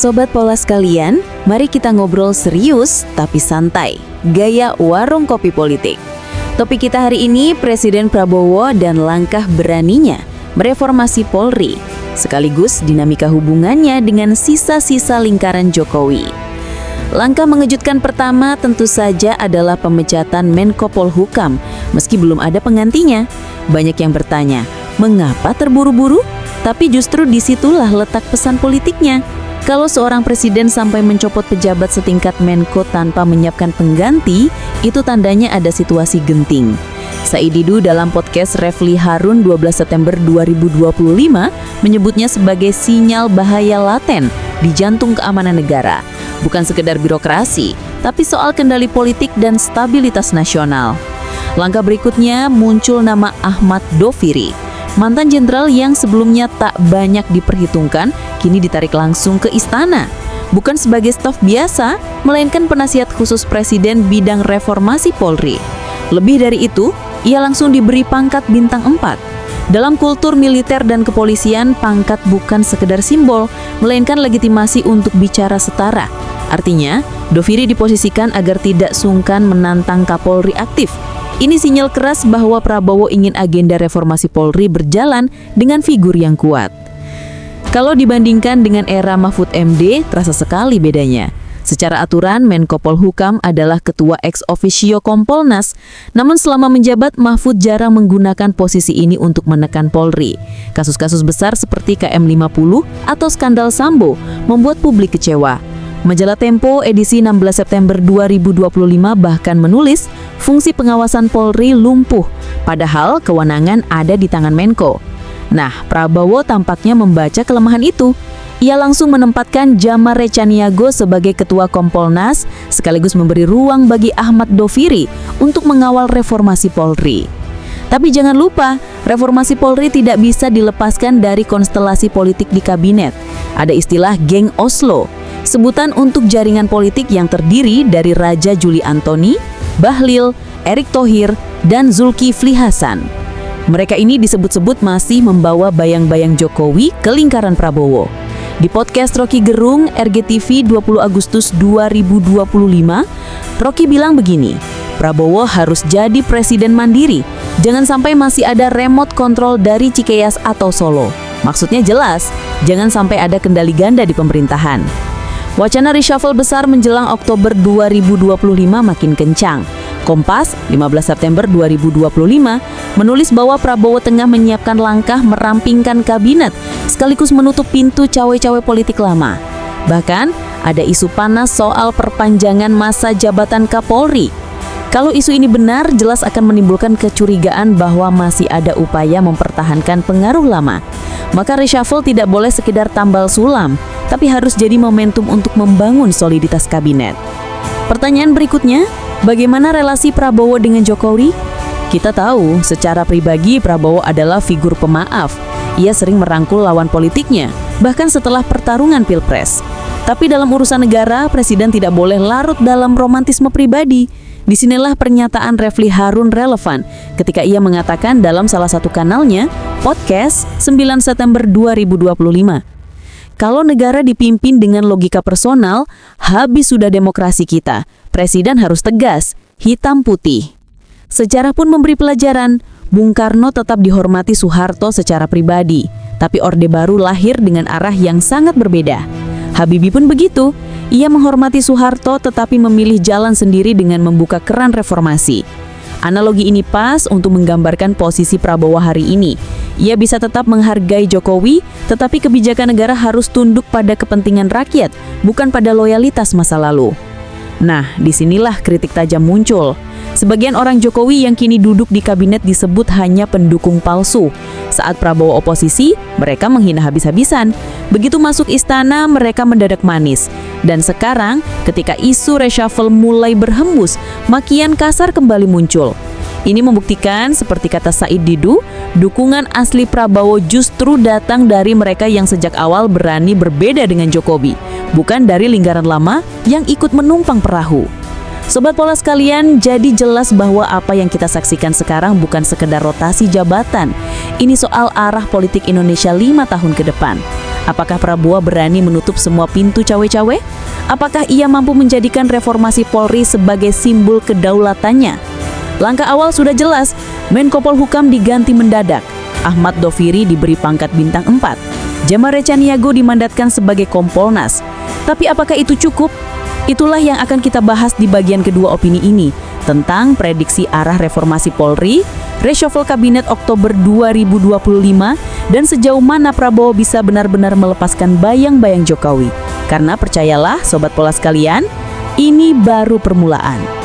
Sobat Pola sekalian, mari kita ngobrol serius tapi santai. Gaya warung kopi politik. Topik kita hari ini Presiden Prabowo dan langkah beraninya mereformasi Polri, sekaligus dinamika hubungannya dengan sisa-sisa lingkaran Jokowi. Langkah mengejutkan pertama tentu saja adalah pemecatan Menko Polhukam, meski belum ada penggantinya. Banyak yang bertanya, mengapa terburu-buru? Tapi justru disitulah letak pesan politiknya. Kalau seorang presiden sampai mencopot pejabat setingkat Menko tanpa menyiapkan pengganti, itu tandanya ada situasi genting. Said Didu dalam podcast Refli Harun 12 September 2025 menyebutnya sebagai sinyal bahaya laten di jantung keamanan negara. Bukan sekedar birokrasi, tapi soal kendali politik dan stabilitas nasional. Langkah berikutnya muncul nama Ahmad Doviri. Mantan jenderal yang sebelumnya tak banyak diperhitungkan, kini ditarik langsung ke istana. Bukan sebagai staf biasa, melainkan penasihat khusus Presiden bidang reformasi Polri. Lebih dari itu, ia langsung diberi pangkat bintang 4. Dalam kultur militer dan kepolisian, pangkat bukan sekedar simbol, melainkan legitimasi untuk bicara setara. Artinya, Doviri diposisikan agar tidak sungkan menantang Kapolri aktif. Ini sinyal keras bahwa Prabowo ingin agenda reformasi Polri berjalan dengan figur yang kuat. Kalau dibandingkan dengan era Mahfud MD, terasa sekali bedanya. Secara aturan, Menko Polhukam adalah ketua ex officio Kompolnas, namun selama menjabat, Mahfud jarang menggunakan posisi ini untuk menekan Polri. Kasus-kasus besar seperti KM50 atau skandal Sambo membuat publik kecewa. Majalah Tempo edisi 16 September 2025 bahkan menulis fungsi pengawasan Polri lumpuh, padahal kewenangan ada di tangan Menko. Nah, Prabowo tampaknya membaca kelemahan itu. Ia langsung menempatkan Jamar Recaniago sebagai ketua Kompolnas, sekaligus memberi ruang bagi Ahmad Doviri untuk mengawal reformasi Polri. Tapi jangan lupa, reformasi Polri tidak bisa dilepaskan dari konstelasi politik di kabinet. Ada istilah geng Oslo, sebutan untuk jaringan politik yang terdiri dari Raja Juli Antoni, Bahlil, Erick Thohir, dan Zulkifli Hasan. Mereka ini disebut-sebut masih membawa bayang-bayang Jokowi ke lingkaran Prabowo. Di podcast Rocky Gerung, RGTV 20 Agustus 2025, Rocky bilang begini, Prabowo harus jadi presiden mandiri, jangan sampai masih ada remote control dari Cikeas atau Solo. Maksudnya jelas, jangan sampai ada kendali ganda di pemerintahan. Wacana reshuffle besar menjelang Oktober 2025 makin kencang. Kompas, 15 September 2025, menulis bahwa Prabowo tengah menyiapkan langkah merampingkan kabinet, sekaligus menutup pintu cawe-cawe politik lama. Bahkan, ada isu panas soal perpanjangan masa jabatan Kapolri. Kalau isu ini benar, jelas akan menimbulkan kecurigaan bahwa masih ada upaya mempertahankan pengaruh lama. Maka reshuffle tidak boleh sekedar tambal sulam, tapi harus jadi momentum untuk membangun soliditas kabinet. Pertanyaan berikutnya, bagaimana relasi Prabowo dengan Jokowi? Kita tahu, secara pribadi Prabowo adalah figur pemaaf. Ia sering merangkul lawan politiknya, bahkan setelah pertarungan Pilpres. Tapi dalam urusan negara, Presiden tidak boleh larut dalam romantisme pribadi. Disinilah pernyataan Refli Harun relevan ketika ia mengatakan dalam salah satu kanalnya, podcast 9 September 2025. Kalau negara dipimpin dengan logika personal, habis sudah demokrasi kita. Presiden harus tegas, hitam putih. Sejarah pun memberi pelajaran, Bung Karno tetap dihormati Soeharto secara pribadi, tapi Orde Baru lahir dengan arah yang sangat berbeda. Habibie pun begitu, ia menghormati Soeharto tetapi memilih jalan sendiri dengan membuka keran reformasi. Analogi ini pas untuk menggambarkan posisi Prabowo hari ini. Ia bisa tetap menghargai Jokowi, tetapi kebijakan negara harus tunduk pada kepentingan rakyat, bukan pada loyalitas masa lalu. Nah, disinilah kritik tajam muncul. Sebagian orang Jokowi yang kini duduk di kabinet disebut hanya pendukung palsu. Saat Prabowo oposisi, mereka menghina habis-habisan. Begitu masuk istana, mereka mendadak manis. Dan sekarang, ketika isu reshuffle mulai berhembus, makian kasar kembali muncul. Ini membuktikan, seperti kata Said Didu, dukungan asli Prabowo justru datang dari mereka yang sejak awal berani berbeda dengan Jokowi, bukan dari lingkaran lama yang ikut menumpang perahu. Sobat Pola sekalian, jadi jelas bahwa apa yang kita saksikan sekarang bukan sekedar rotasi jabatan. Ini soal arah politik Indonesia 5 tahun ke depan. Apakah Prabowo berani menutup semua pintu cawe-cawe? Apakah ia mampu menjadikan reformasi Polri sebagai simbol kedaulatannya? Langkah awal sudah jelas, Menko Polhukam diganti mendadak. Ahmad Doviri diberi pangkat bintang 4. Jamare Chaniago dimandatkan sebagai Kompolnas. Tapi apakah itu cukup? Itulah yang akan kita bahas di bagian kedua opini ini, tentang prediksi arah reformasi Polri, reshuffle kabinet Oktober 2025, dan sejauh mana Prabowo bisa benar-benar melepaskan bayang-bayang Jokowi. Karena percayalah Sobat Pola sekalian, ini baru permulaan.